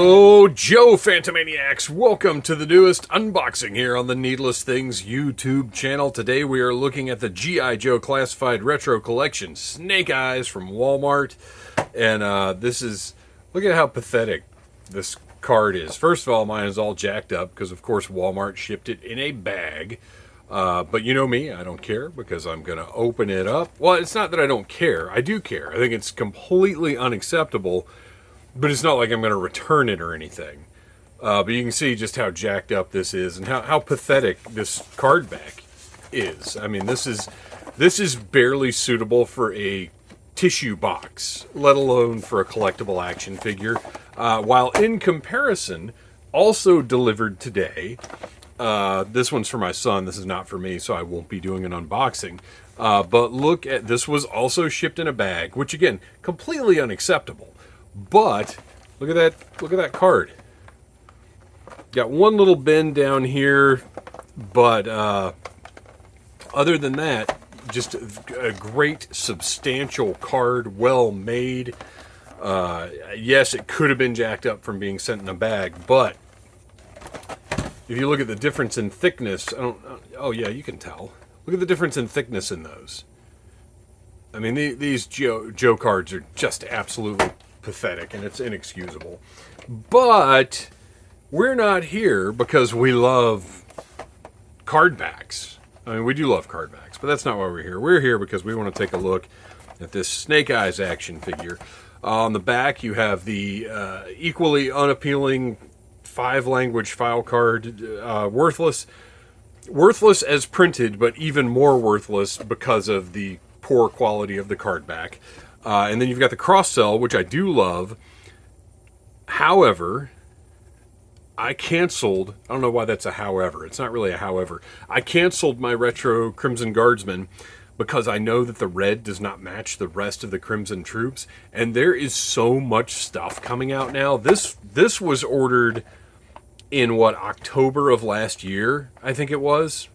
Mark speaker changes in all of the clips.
Speaker 1: Yo, Joe Phantomaniacs, welcome to the newest unboxing here on the Needless Things YouTube channel. Today we are looking at the G.I. Joe Classified Retro Collection, Snake Eyes from Walmart. And look at how pathetic this card is. First of all, mine is all jacked up because of course Walmart shipped it in a bag. But you know me, I don't care because I'm going to open it up. Well, it's not that I don't care. I do care. I think it's completely unacceptable. But it's not like I'm going to return it or anything. But you can see just how jacked up this is and how pathetic this card back is. I mean, this is barely suitable for a tissue box, let alone for a collectible action figure. While in comparison, also delivered today, this one's for my son. This is not for me, so I won't be doing an unboxing. But look at, this was also shipped in a bag, which again, completely unacceptable. But look at that card. Got one little bend down here, but other than that, just a great substantial card, well made. Yes, it could have been jacked up from being sent in a bag, but if you look at the difference in thickness, oh yeah, you can tell. Look at the difference in thickness in those. I mean, these Joe cards are just absolutely pathetic, and it's inexcusable. But we're not here because we love card backs. I mean, we do love card backs, but that's not why we're here. We're here because we want to take a look at this Snake Eyes action figure. On the back, you have the equally unappealing 5-language file card, worthless as printed, but even more worthless because of the poor quality of the card back. And then you've got the cross-sell, which I do love. However, I canceled, I don't know why that's a however. It's not really a however. I canceled my Retro Crimson Guardsman because I know that the red does not match the rest of the Crimson Troops. And there is so much stuff coming out now. This was ordered in, October of last year, I think it was.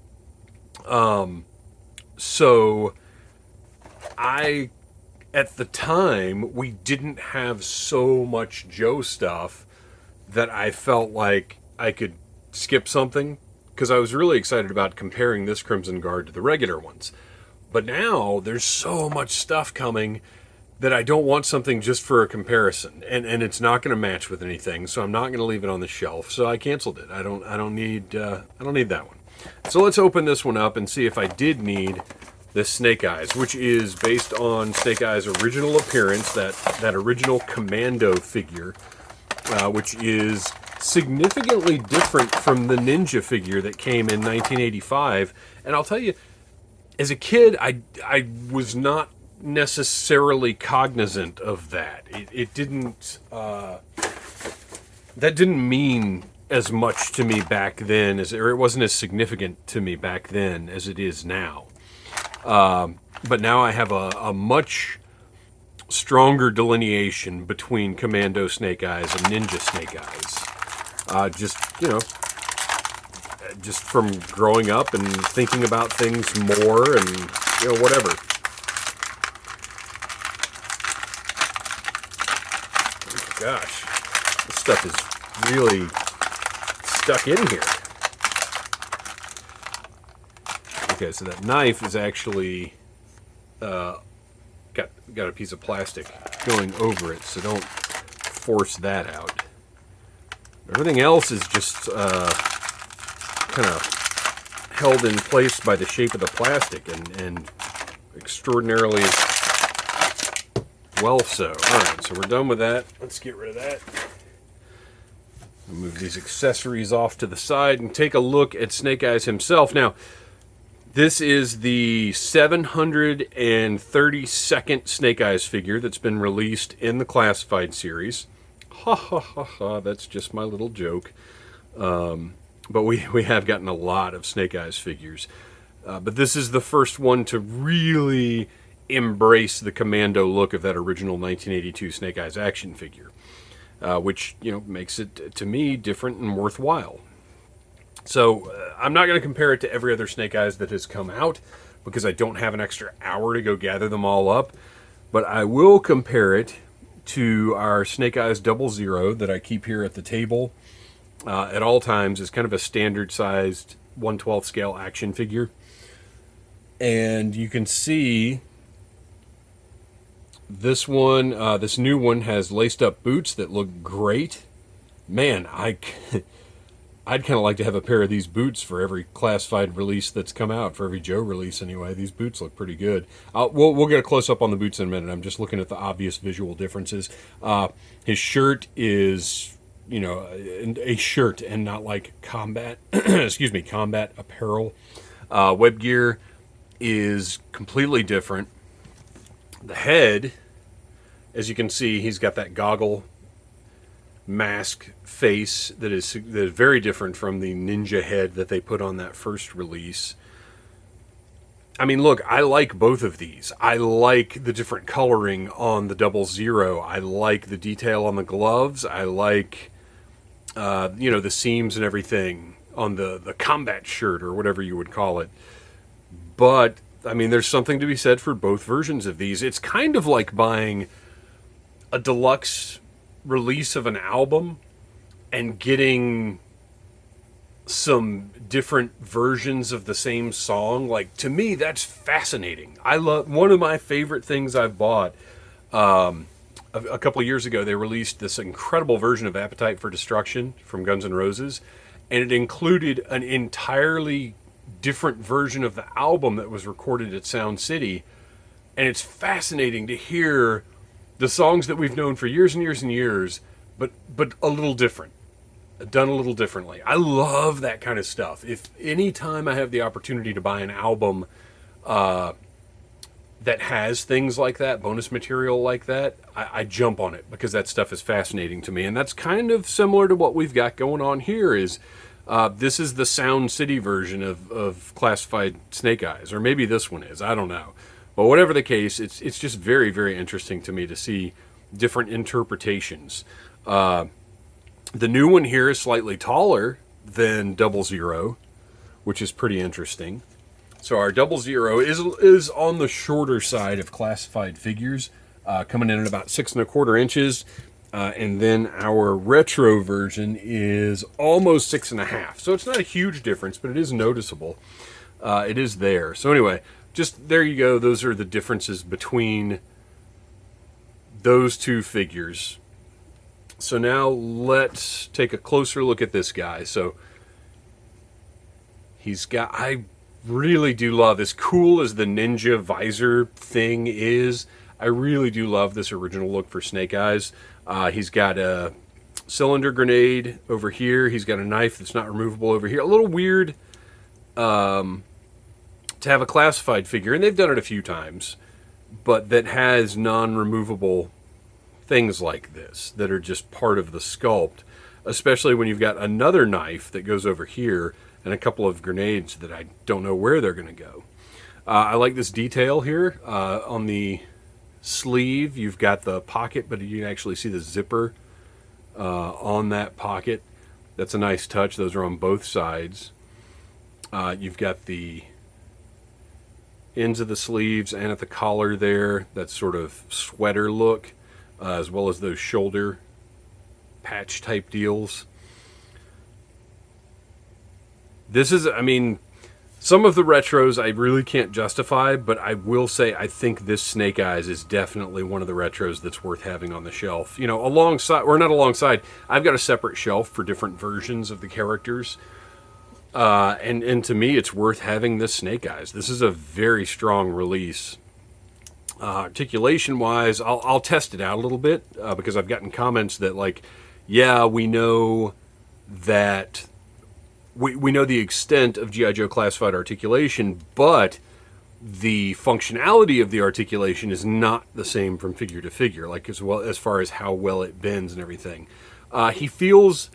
Speaker 1: At the time, we didn't have so much Joe stuff that I felt like I could skip something, because I was really excited about comparing this Crimson Guard to the regular ones. But now, there's so much stuff coming that I don't want something just for a comparison, and it's not going to match with anything, so I'm not going to leave it on the shelf. So I canceled it. I don't need that one. So let's open this one up and see if I did need this Snake Eyes, which is based on Snake Eyes' original appearance, that original Commando figure, which is significantly different from the Ninja figure that came in 1985. And I'll tell you, as a kid, I was not necessarily cognizant of that. It didn't, that didn't mean as much to me back then, or it wasn't as significant to me back then as it is now. But now I have a much stronger delineation between Commando Snake Eyes and Ninja Snake Eyes. Just from growing up and thinking about things more and, whatever. Oh, gosh, this stuff is really stuck in here. Okay, so that knife is actually got a piece of plastic going over it, so don't force that out. Everything else is just kind of held in place by the shape of the plastic, and extraordinarily well so. Alright, so we're done with that. Let's get rid of that. Move these accessories off to the side and take a look at Snake Eyes himself. Now, this is the 732nd Snake Eyes figure that's been released in the Classified series. Ha ha ha ha, that's just my little joke. But we have gotten a lot of Snake Eyes figures. But this is the first one to really embrace the Commando look of that original 1982 Snake Eyes action figure. Which, makes it, to me, different and worthwhile. So, I'm not going to compare it to every other Snake Eyes that has come out, because I don't have an extra hour to go gather them all up. But I will compare it to our Snake Eyes 00 that I keep here at the table at all times. Is kind of a standard sized 1/12 scale action figure. And you can see this one, this new one has laced up boots that look great. Man, I'd kind of like to have a pair of these boots for every classified release that's come out, for every Joe release anyway. These boots look pretty good. We'll get a close-up on the boots in a minute. I'm just looking at the obvious visual differences. His shirt is, a shirt and not like combat, combat apparel. Web gear is completely different. The head, as you can see, he's got that goggle mask face that is very different from the ninja head that they put on that first release. I mean, look, I like both of these. I like the different coloring on the 00. I like the detail on the gloves. I like, the seams and everything on the combat shirt or whatever you would call it. But, I mean, there's something to be said for both versions of these. It's kind of like buying a deluxe release of an album and getting some different versions of the same song. Like, to me, that's fascinating. I love, one of my favorite things I've bought, a couple of years ago, they released this incredible version of Appetite for Destruction from Guns N' Roses, and it included an entirely different version of the album that was recorded at Sound City. And it's fascinating to hear the songs that we've known for years and years and years, but a little different, done a little differently. I love that kind of stuff. If any time I have the opportunity to buy an album that has things like that, bonus material like that, I jump on it because that stuff is fascinating to me. And that's kind of similar to what we've got going on here. Is this is the Sound City version of Classified Snake Eyes, or maybe this one is, I don't know. But whatever the case, it's just very, very interesting to me to see different interpretations. The new one here is slightly taller than 00, which is pretty interesting. So our 00 is on the shorter side of classified figures, coming in at about 6¼ inches. And then our retro version is almost 6.5. So it's not a huge difference, but it is noticeable. It is there. So anyway, just there you go. Those are the differences between those two figures. So now let's take a closer look at this guy. So I really do love, as cool as the ninja visor thing is, I really do love this original look for Snake Eyes. He's got a cylinder grenade over here. He's got a knife that's not removable over here. A little weird to have a classified figure, and they've done it a few times, but that has non-removable things like this that are just part of the sculpt, especially when you've got another knife that goes over here and a couple of grenades that I don't know where they're going to go. I like this detail here on the sleeve. You've got the pocket, but you can actually see the zipper on that pocket. That's a nice touch. Those are on both sides. You've got the ends of the sleeves and at the collar there, that sort of sweater look, as well as those shoulder patch type deals. This is, I mean, some of the retros I really can't justify, but I will say I think this Snake Eyes is definitely one of the retros that's worth having on the shelf. You know, alongside, or not alongside, I've got a separate shelf for different versions of the characters. And to me, it's worth having this Snake Eyes. This is a very strong release. Articulation-wise, I'll test it out a little bit, because I've gotten comments that, like, yeah, we know that we know the extent of G.I. Joe classified articulation, but the functionality of the articulation is not the same from figure to figure, like as well as far as how well it bends and everything. He feels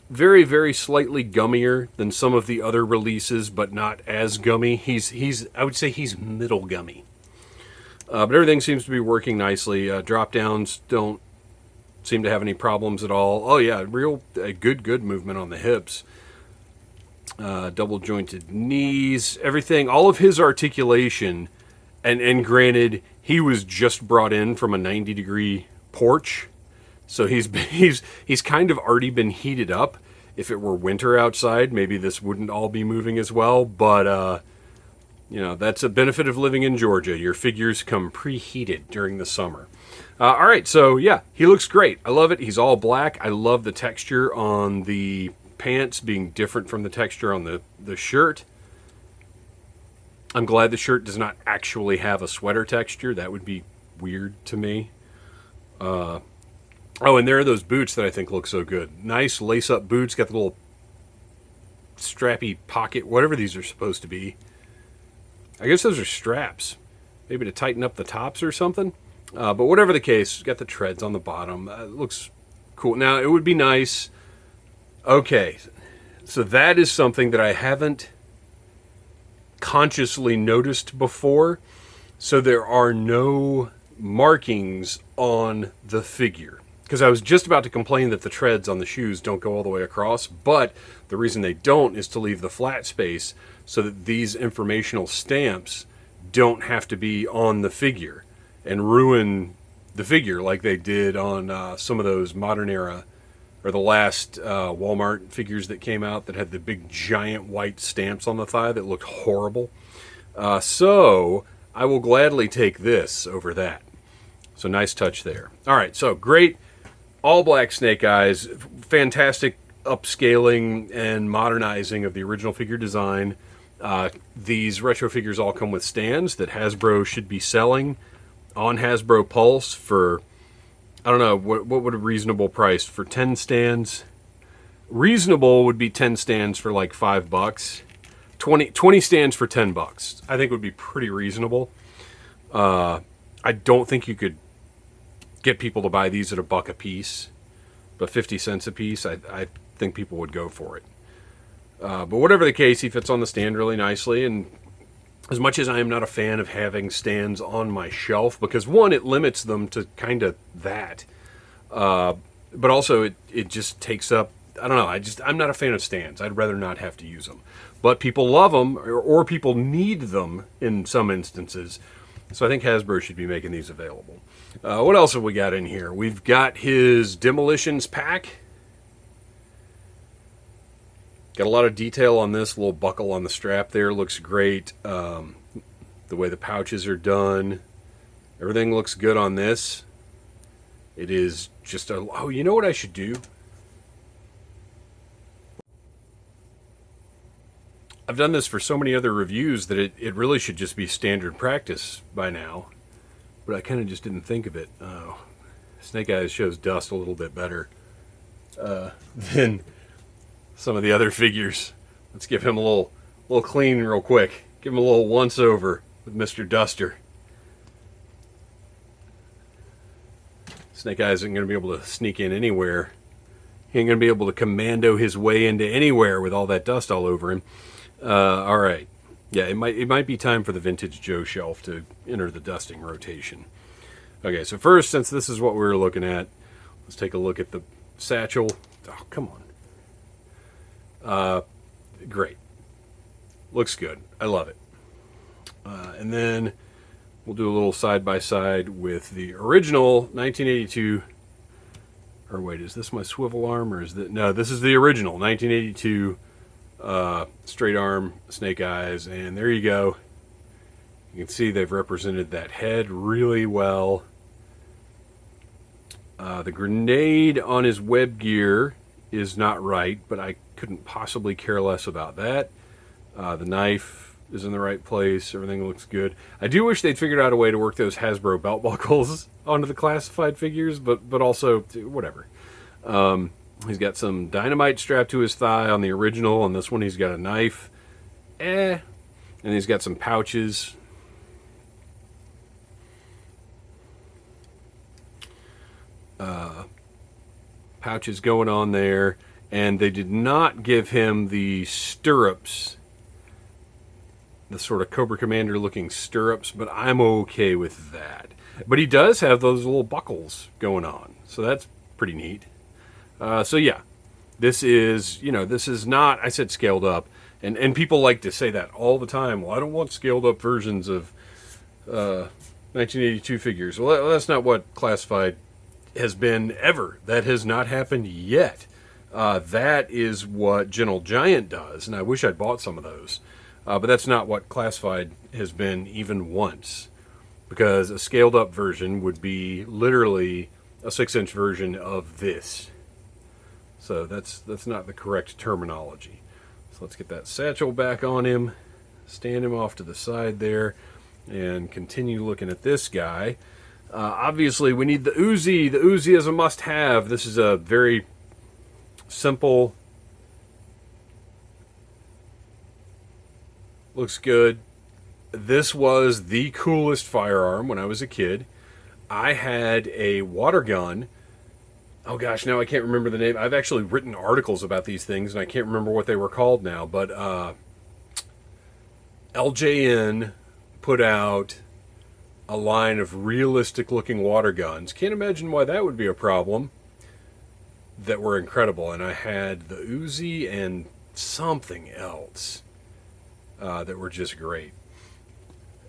Speaker 1: very, very slightly gummier than some of the other releases, but not as gummy. He's I would say he's middle gummy. But everything seems to be working nicely. Drop downs don't seem to have any problems at all. Oh yeah, good movement on the hips. Double jointed knees, everything, all of his articulation, and granted, he was just brought in from a 90-degree porch. So he's kind of already been heated up. If it were winter outside, maybe this wouldn't all be moving as well. But, you know, that's a benefit of living in Georgia. Your figures come preheated during the summer. All right, so yeah, he looks great. I love it. He's all black. I love the texture on the pants being different from the texture on the shirt. I'm glad the shirt does not actually have a sweater texture. That would be weird to me. Oh, and there are those boots that I think look so good. Nice lace-up boots. Got the little strappy pocket, whatever these are supposed to be. I guess those are straps. Maybe to tighten up the tops or something. But whatever the case, got the treads on the bottom. It looks cool. Now, it would be nice. Okay, so that is something that I haven't consciously noticed before. So there are no markings on the figure. Because I was just about to complain that the treads on the shoes don't go all the way across, but the reason they don't is to leave the flat space so that these informational stamps don't have to be on the figure and ruin the figure like they did on some of those modern era or the last Walmart figures that came out that had the big giant white stamps on the thigh that looked horrible. So I will gladly take this over that. So nice touch there. All right, so great. All black Snake Eyes, fantastic upscaling and modernizing of the original figure design. These retro figures all come with stands that Hasbro should be selling on Hasbro Pulse for, I don't know, what would a reasonable price for 10 stands? Reasonable would be 10 stands for like $5. 20 stands for $10. I think would be pretty reasonable. I don't think you could get people to buy these at $1 a piece, but 50 cents a piece, I think people would go for it. But whatever the case, he fits on the stand really nicely, and as much as I am not a fan of having stands on my shelf, because one, it limits them to kind of that, but also it just takes up, I don't know, I'm not a fan of stands. I'd rather not have to use them. But people love them, or people need them in some instances, so I think Hasbro should be making these available. What else have we got in here? We've got his Demolitions pack. Got a lot of detail on this little buckle on the strap there. Looks great. The way the pouches are done. Everything looks good on this. It is just a... Oh, you know what I should do? I've done this for so many other reviews that it really should just be standard practice by now. But I kind of just didn't think of it. Snake Eyes shows dust a little bit better than some of the other figures. Let's give him a little clean real quick. Give him a little once over with Mr. Duster. Snake Eyes isn't going to be able to sneak in anywhere. He ain't going to be able to commando his way into anywhere with all that dust all over him. All right. Yeah, it might be time for the Vintage Joe shelf to enter the dusting rotation. Okay, so first, since this is what we were looking at, let's take a look at the satchel. Oh, come on. Great. Looks good. I love it. And then we'll do a little side-by-side with the original 1982... Or wait, is this my swivel arm, or is that... No, this is the original 1982... straight arm Snake Eyes, and there you go. You can see they've represented that head really well. The grenade on his web gear is not right, but I couldn't possibly care less about that. The knife is in the right place. Everything looks good. I do wish they'd figured out a way to work those Hasbro belt buckles onto the classified figures, but also whatever. He's got some dynamite strapped to his thigh on the original. On this one, he's got a knife. And he's got some pouches. Pouches going on there. And they did not give him the stirrups. The sort of Cobra Commander looking stirrups. But I'm okay with that. But he does have those little buckles going on. So that's pretty neat. So yeah, this is not, I said scaled up, and people like to say that all the time. Well, I don't want scaled up versions of 1982 figures. Well, that's not what classified has been ever. That has not happened yet. That is what Gentle Giant does, and I wish I'd bought some of those. But that's not what Classified has been even once, because a scaled up version would be literally a 6-inch version of this. So that's not the correct terminology. So let's get that satchel back on him, stand him off to the side there, and continue looking at this guy. Obviously, we need the Uzi. The Uzi is a must-have. This is a very simple. Looks good. This was the coolest firearm when I was a kid. I had a water gun. Oh gosh, now I can't remember the name. I've actually written articles about these things, and I can't remember what they were called now. But LJN put out a line of realistic-looking water guns. Can't imagine why that would be a problem. That were incredible. And I had the Uzi and something else that were just great.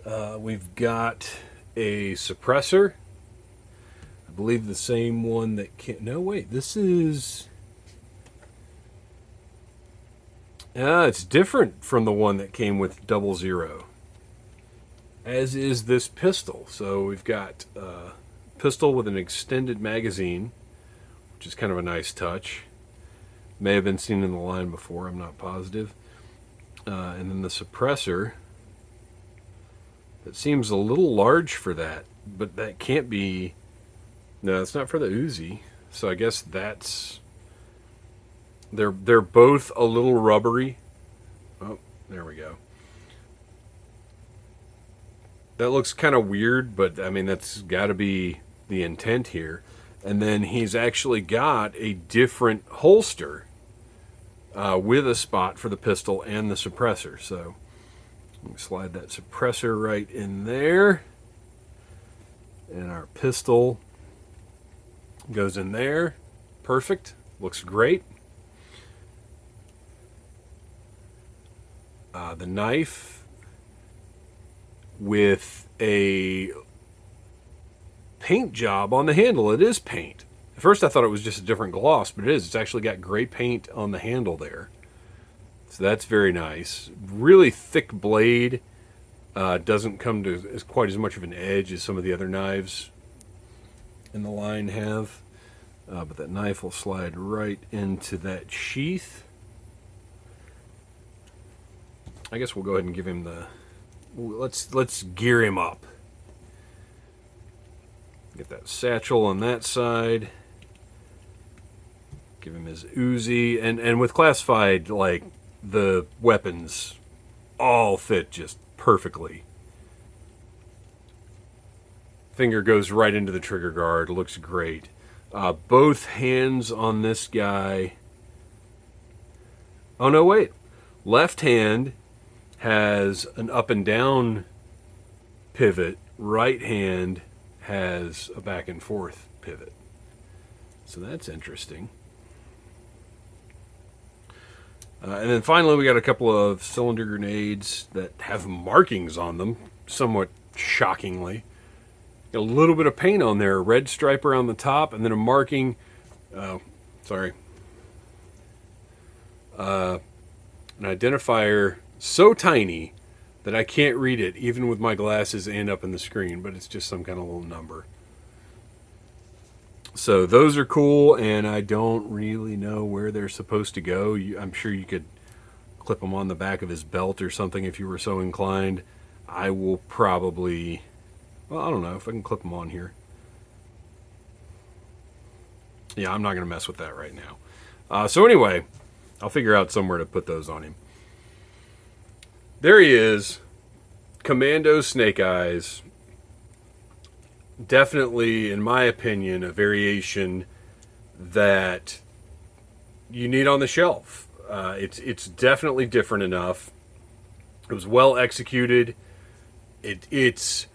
Speaker 1: We've got a suppressor. I believe the same one that no, wait, this is. It's different from the one that came with 00. As is this pistol. So we've got a pistol with an extended magazine, which is kind of a nice touch. May have been seen in the line before, I'm not positive. And then the suppressor. That seems a little large for that, but that can't be. No, it's not for the Uzi. So I guess that's. They're both a little rubbery. Oh, there we go. That looks kind of weird, but I mean that's got to be the intent here. And then he's actually got a different holster with a spot for the pistol and the suppressor. So let me slide that suppressor right in there. And our pistol goes in there. Perfect. Looks great. The knife with a paint job on the handle. It is paint. At first I thought it was just a different gloss, but it is. It's actually got gray paint on the handle there. So that's very nice. Really thick blade. Doesn't come to quite as much of an edge as some of the other knives in the line have. But that knife will slide right into that sheath. I guess we'll go ahead and give him the. Let's gear him up. Get that satchel on that side. Give him his Uzi, and with Classified, like the weapons all fit just perfectly. Finger goes right into the trigger guard. Looks great. Both hands on this guy. Oh no, wait. Left hand has an up and down pivot. Right hand has a back and forth pivot. So that's interesting. And then finally we got a couple of cylinder grenades that have markings on them, somewhat shockingly. Got a little bit of paint on there, a red stripe around the top, and then a marking, an identifier so tiny that I can't read it even with my glasses and up in the screen, but it's just some kind of little number. So those are cool, and I don't really know where they're supposed to go. I'm sure you could clip them on the back of his belt or something if you were so inclined. I will probably, well, I don't know if I can clip them on here. Yeah, I'm not going to mess with that right now. So anyway, I'll figure out somewhere to put those on him. There he is, Commando Snake Eyes. Definitely, in my opinion, a variation that you need on the shelf. It's definitely different enough. It was well executed. It's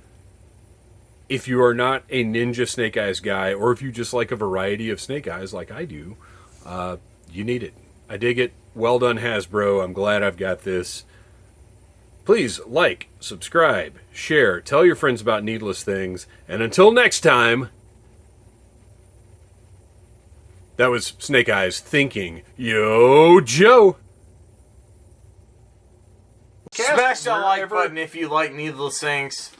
Speaker 1: if you are not a Ninja Snake Eyes guy, or if you just like a variety of Snake Eyes like I do, you need it. I dig it. Well done, Hasbro. I'm glad I've got this. Please like, subscribe, share, tell your friends about Needless Things, and until next time, That was Snake Eyes thinking, "Yo, Joe."
Speaker 2: Smash that like button if you like Needless Things.